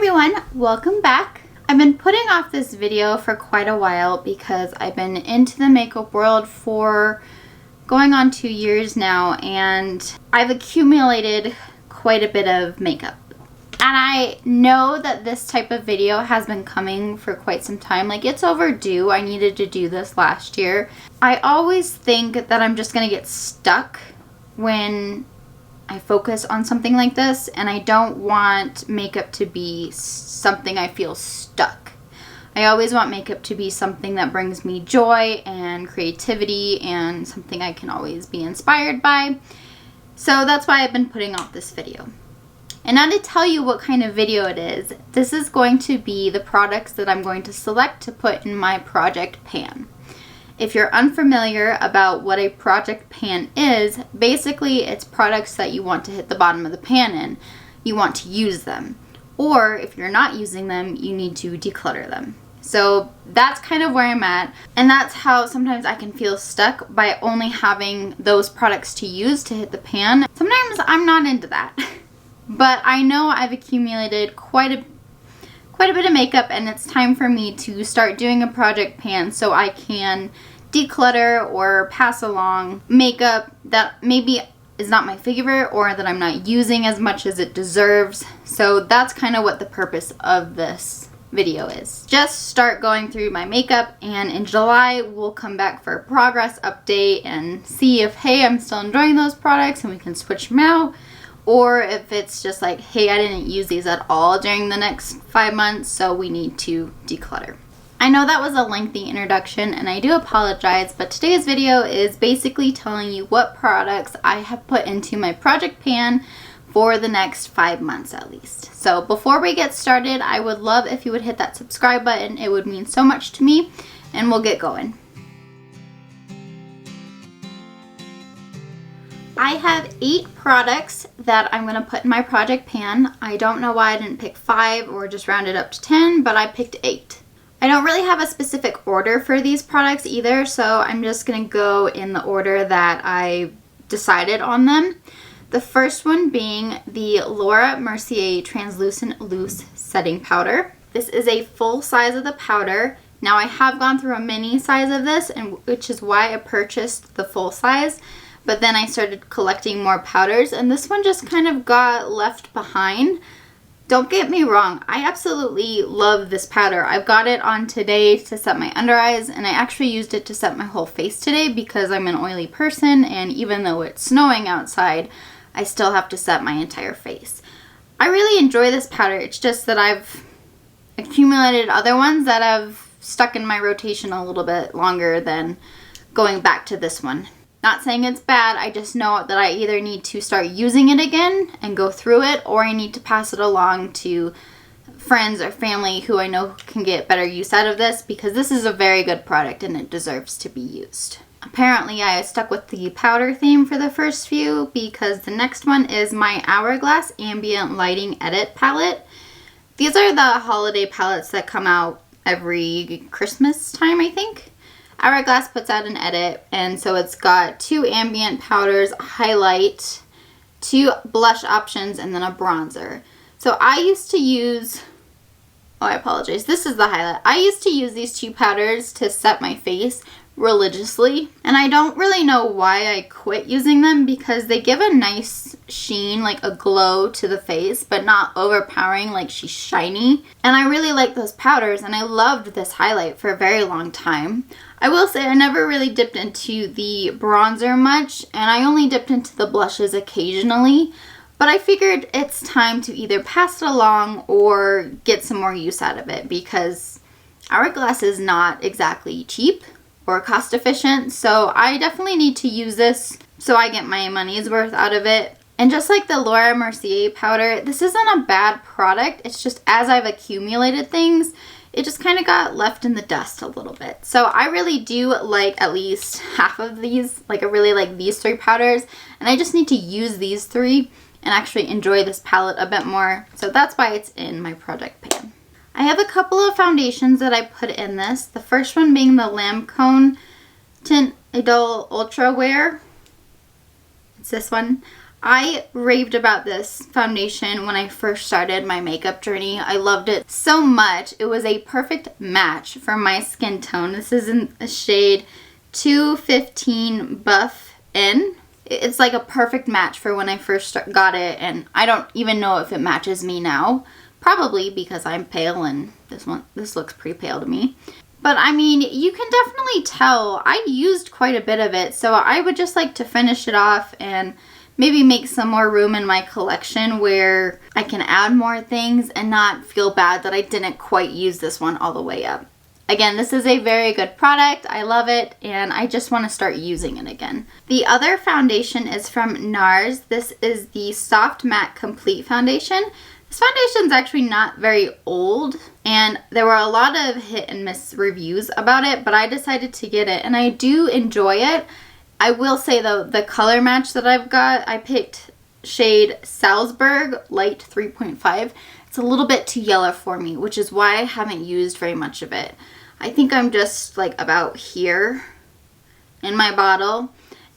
everyone, welcome back. I've been putting off this video for quite a while because I've been into the makeup world for going on 2 years now, and I've accumulated quite a bit of makeup. And I know that this type of video has been coming for quite some time. Like, it's overdue. I needed to do this last year. I always think that I'm just gonna get stuck when I focus on something like this, and I don't want makeup to be something I feel stuck. I always want makeup to be something that brings me joy and creativity and something I can always be inspired by. So that's why I've been putting off this video. And now to tell you what kind of video it is, this is going to be the products that I'm going to select to put in my project pan. If you're unfamiliar about what a project pan is, basically it's products that you want to hit the bottom of the pan in. You want to use them. Or if you're not using them, you need to declutter them. So that's kind of where I'm at. And that's how sometimes I can feel stuck by only having those products to use to hit the pan. Sometimes I'm not into that. But I know I've accumulated quite a bit of makeup, and it's time for me to start doing a project pan so I can declutter or pass along makeup that maybe is not my favorite or that I'm not using as much as it deserves. So that's kind of what the purpose of this video is. Just start going through my makeup, and in July we'll come back for a progress update and see if, hey, I'm still enjoying those products and we can switch them out. Or if it's just like, hey, I didn't use these at all during the next 5 months, so we need to declutter. I know that was a lengthy introduction, and I do apologize, but today's video is basically telling you what products I have put into my project pan for the next 5 months at least. So before we get started, I would love if you would hit that subscribe button. It would mean so much to me, and we'll get going. I have 8 products that I'm going to put in my project pan. I don't know why I didn't pick 5 or just round it up to 10, but I picked 8. I don't really have a specific order for these products either, so I'm just going to go in the order that I decided on them. The first one being the Laura Mercier Translucent Loose Setting Powder. This is a full size of the powder. Now I have gone through a mini size of this, and which is why I purchased the full size. But then I started collecting more powders, and this one just kind of got left behind. Don't get me wrong, I absolutely love this powder. I've got it on today to set my under eyes, and I actually used it to set my whole face today because I'm an oily person, and even though it's snowing outside, I still have to set my entire face. I really enjoy this powder. It's just that I've accumulated other ones that have stuck in my rotation a little bit longer than going back to this one. Not saying it's bad, I just know that I either need to start using it again and go through it, or I need to pass it along to friends or family who I know can get better use out of this, because this is a very good product and it deserves to be used. Apparently I stuck with the powder theme for the first few, because the next one is my Hourglass Ambient Lighting Edit Palette. These are the holiday palettes that come out every Christmas time, I think. Hourglass puts out an edit, and so it's got 2 ambient powders, a highlight, 2 blush options, and then a bronzer. So I used to use, oh, I apologize, this is the highlight. I used to use these 2 powders to set my face religiously, and I don't really know why I quit using them, because they give a nice sheen, like a glow to the face, but not overpowering like she's shiny. And I really like those powders, and I loved this highlight for a very long time. I will say I never really dipped into the bronzer much, and I only dipped into the blushes occasionally, but I figured it's time to either pass it along or get some more use out of it, because Hourglass is not exactly cheap or cost efficient, so I definitely need to use this so I get my money's worth out of it. And just like the Laura Mercier powder, this isn't a bad product, it's just as I've accumulated things, it just kind of got left in the dust a little bit. So I really do like at least half of these. Like, I really like these 3 powders, and I just need to use these 3 and actually enjoy this palette a bit more. So that's why it's in my project pan. I have a couple of foundations that I put in this. The first one being the Lancome Tint Idole Ultra Wear. It's this one. I raved about this foundation when I first started my makeup journey. I loved it so much. It was a perfect match for my skin tone. This is in the shade 215 Buff In. It's like a perfect match for when I first got it, and I don't even know if it matches me now. Probably because I'm pale and this looks pretty pale to me. But I mean, you can definitely tell I used quite a bit of it, so I would just like to finish it off and maybe make some more room in my collection where I can add more things and not feel bad that I didn't quite use this one all the way up. Again, this is a very good product. I love it, and I just want to start using it again. The other foundation is from Nars. This is the Soft Matte Complete Foundation. This foundation is actually not very old, and there were a lot of hit and miss reviews about it, but I decided to get it, and I do enjoy it. I will say though, the color match that I've got, I picked shade Salzburg Light 3.5. It's a little bit too yellow for me, which is why I haven't used very much of it. I think I'm just like about here in my bottle,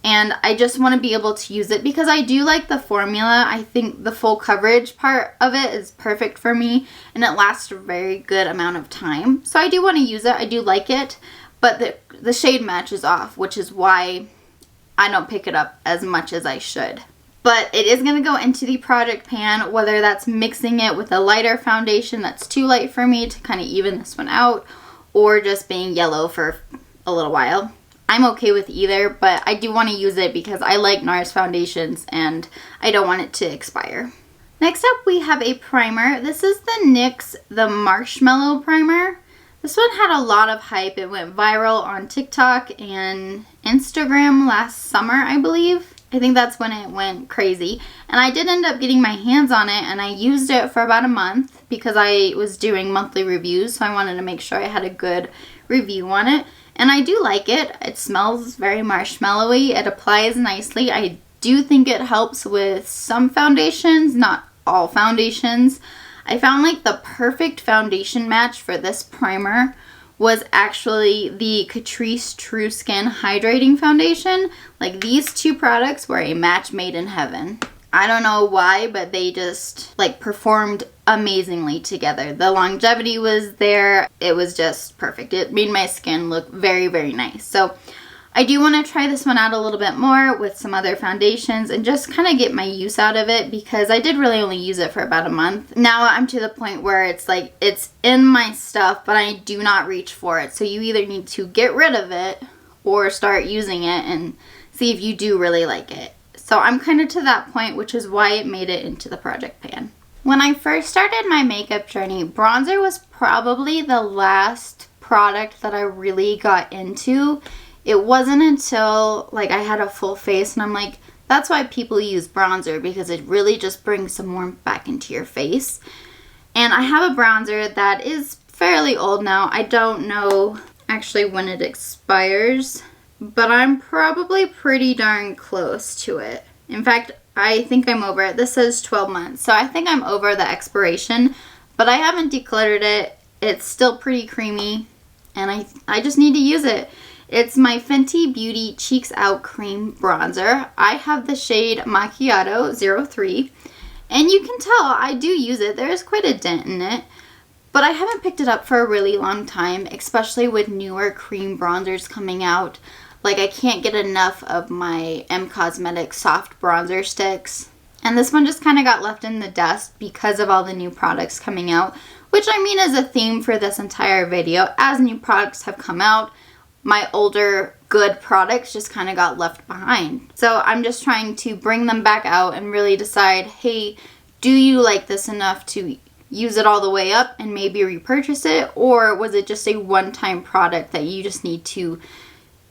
and I just want to be able to use it because I do like the formula. I think the full coverage part of it is perfect for me, and it lasts a very good amount of time. So I do want to use it. I do like it, but the shade match is off, which is why I don't pick it up as much as I should. But it is going to go into the project pan, whether that's mixing it with a lighter foundation that's too light for me to kind of even this one out, or just being yellow for a little while. I'm okay with either, but I do want to use it because I like NARS foundations and I don't want it to expire. Next up, we have a primer. This is the NYX The Marshmallow Primer. This one had a lot of hype. It went viral on TikTok and Instagram last summer, I believe. I think that's when it went crazy. And I did end up getting my hands on it, and I used it for about a month because I was doing monthly reviews, so I wanted to make sure I had a good review on it. And I do like it. It smells very marshmallowy. It applies nicely. I do think it helps with some foundations, not all foundations. I found like the perfect foundation match for this primer was actually the Catrice True Skin Hydrating Foundation. Like, these two products were a match made in heaven. I don't know why, but they just like performed amazingly together. The longevity was there. It was just perfect. It made my skin look very, very nice. So I do want to try this one out a little bit more with some other foundations and just kind of get my use out of it because I did really only use it for about a month. Now I'm to the point where it's like it's in my stuff, but I do not reach for it. So you either need to get rid of it or start using it and see if you do really like it. So I'm kind of to that point, which is why it made it into the project pan. When I first started my makeup journey, bronzer was probably the last product that I really got into. It wasn't until like I had a full face and I'm like, that's why people use bronzer, because it really just brings some warmth back into your face. And I have a bronzer that is fairly old now. I don't know actually when it expires, but I'm probably pretty darn close to it. In fact, I think I'm over it. This says 12 months, so I think I'm over the expiration, but I haven't decluttered it. It's still pretty creamy, and I just need to use it. It's my Fenty Beauty Cheeks Out Cream Bronzer. I have the shade Macchiato 03, and you can tell I do use it. There is quite a dent in it, but I haven't picked it up for a really long time, especially with newer cream bronzers coming out. Like, I can't get enough of my Causemetics soft bronzer sticks. And this one just kind of got left in the dust because of all the new products coming out, which I mean is a theme for this entire video. As new products have come out, my older good products just kind of got left behind. So I'm just trying to bring them back out and really decide, hey, do you like this enough to use it all the way up and maybe repurchase it? Or was it just a one-time product that you just need to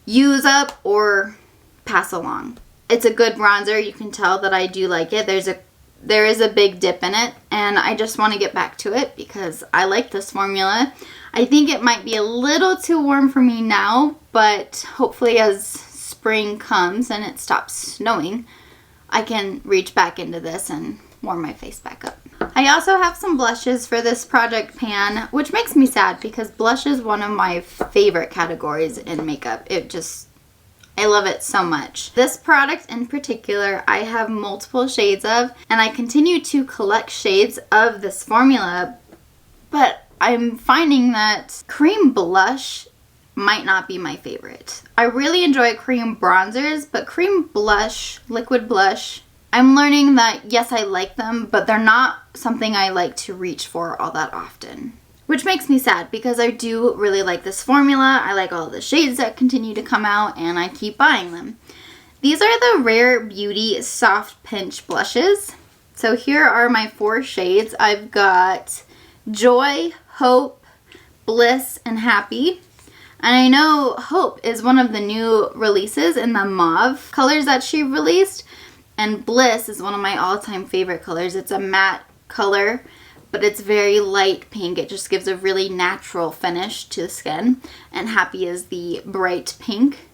use up or pass along? It's a good bronzer. You can tell that I do like it. There is a big dip in it, and I just want to get back to it because I like this formula. I think it might be a little too warm for me now, but hopefully as spring comes and it stops snowing, I can reach back into this and warm my face back up. I also have some blushes for this project pan, which makes me sad because blush is one of my favorite categories in makeup. I love it so much. This product in particular, I have multiple shades of, and I continue to collect shades of this formula, but I'm finding that cream blush might not be my favorite. I really enjoy cream bronzers, but cream blush, liquid blush, I'm learning that yes, I like them, but they're not something I like to reach for all that often. Which makes me sad because I do really like this formula. I like all the shades that continue to come out and I keep buying them. These are the Rare Beauty Soft Pinch blushes. So here are my 4 shades. I've got Joy, Hope, Bliss, and Happy. And I know Hope is one of the new releases in the mauve colors that she released. And Bliss is one of my all-time favorite colors. It's a matte color, but it's very light pink. It just gives a really natural finish to the skin. And Happy is the bright pink.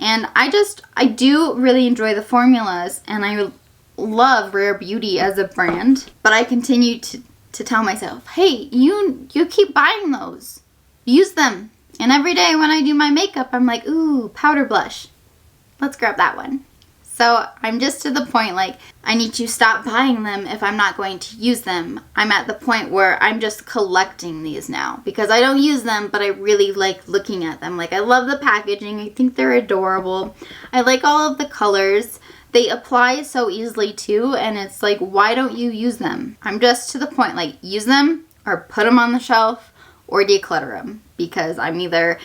And I do really enjoy the formulas, and I love Rare Beauty as a brand. But I continue to tell myself, hey, you keep buying those. Use them. And every day when I do my makeup, I'm like, ooh, powder blush. Let's grab that one. So I'm just to the point, like, I need to stop buying them if I'm not going to use them. I'm at the point where I'm just collecting these now because I don't use them, but I really like looking at them. Like, I love the packaging. I think they're adorable. I like all of the colors. They apply so easily too, and it's like, why don't you use them? I'm just to the point, like, use them or put them on the shelf or declutter them because I'm either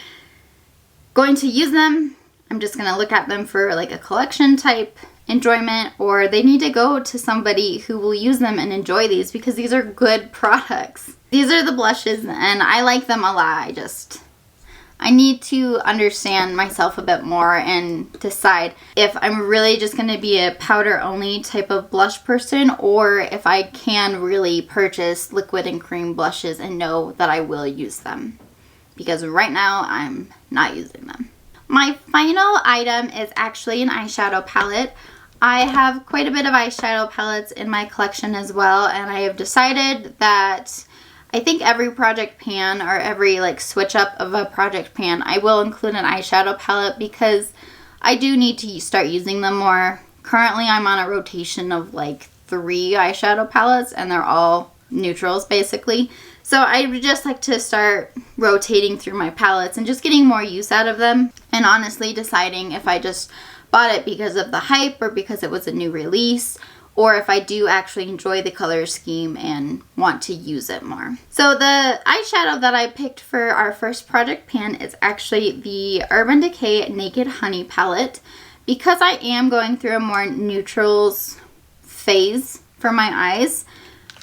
going to use them, I'm just going to look at them for like a collection type enjoyment, or they need to go to somebody who will use them and enjoy these because these are good products. These are the blushes and I like them a lot. I need to understand myself a bit more and decide if I'm really just going to be a powder only type of blush person or if I can really purchase liquid and cream blushes and know that I will use them. Because right now I'm not using them. My final item is actually an eyeshadow palette. I have quite a bit of eyeshadow palettes in my collection as well, and I have decided that I think every project pan or every like switch up of a project pan, I will include an eyeshadow palette because I do need to start using them more. Currently I'm on a rotation of like 3 eyeshadow palettes and they're all neutrals basically. So I would just like to start rotating through my palettes and just getting more use out of them. And honestly deciding if I just bought it because of the hype or because it was a new release, or if I do actually enjoy the color scheme and want to use it more. So the eyeshadow that I picked for our first project pan is actually the Urban Decay Naked Honey palette. Because I am going through a more neutrals phase for my eyes,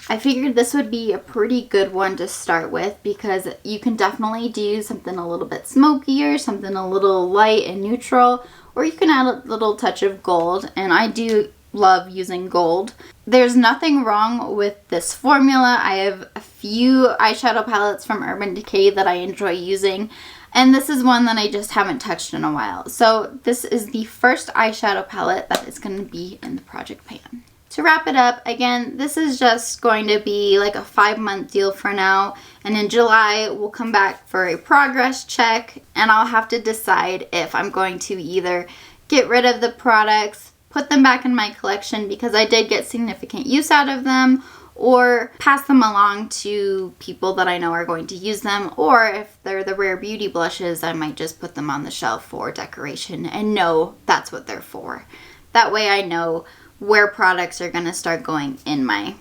I figured this would be a pretty good one to start with because you can definitely do something a little bit smokier, something a little light and neutral, or you can add a little touch of gold, and I do love using gold. There's nothing wrong with this formula. I have a few eyeshadow palettes from Urban Decay that I enjoy using, and this is one that I just haven't touched in a while. So this is the first eyeshadow palette that is going to be in the project pan. To wrap it up, again, this is just going to be like a 5-month deal for now, and in July we'll come back for a progress check, and I'll have to decide if I'm going to either get rid of the products, put them back in my collection because I did get significant use out of them, or pass them along to people that I know are going to use them, or if they're the Rare Beauty blushes, I might just put them on the shelf for decoration and know that's what they're for. That way I know where products are going to start going in my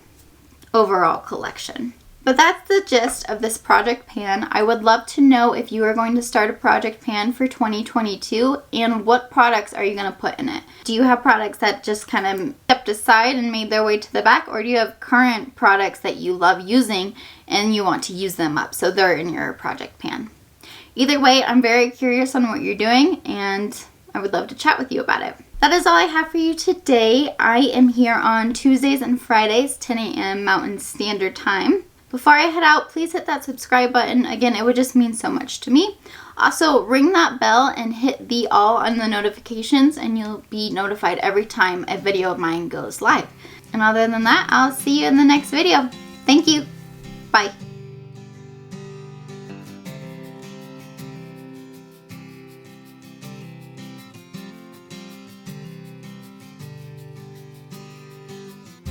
overall collection. But that's the gist of this project pan. I would love to know if you are going to start a project pan for 2022 and what products are you going to put in it. Do you have products that just kind of stepped aside and made their way to the back, or do you have current products that you love using and you want to use them up so they're in your project pan? Either way, I'm very curious on what you're doing and I would love to chat with you about it. That is all I have for you today. I am here on Tuesdays and Fridays, 10 a.m. Mountain Standard Time. Before I head out, please hit that subscribe button. Again, it would just mean so much to me. Also, ring that bell and hit the all on the notifications and you'll be notified every time a video of mine goes live. And other than that, I'll see you in the next video. Thank you. Bye.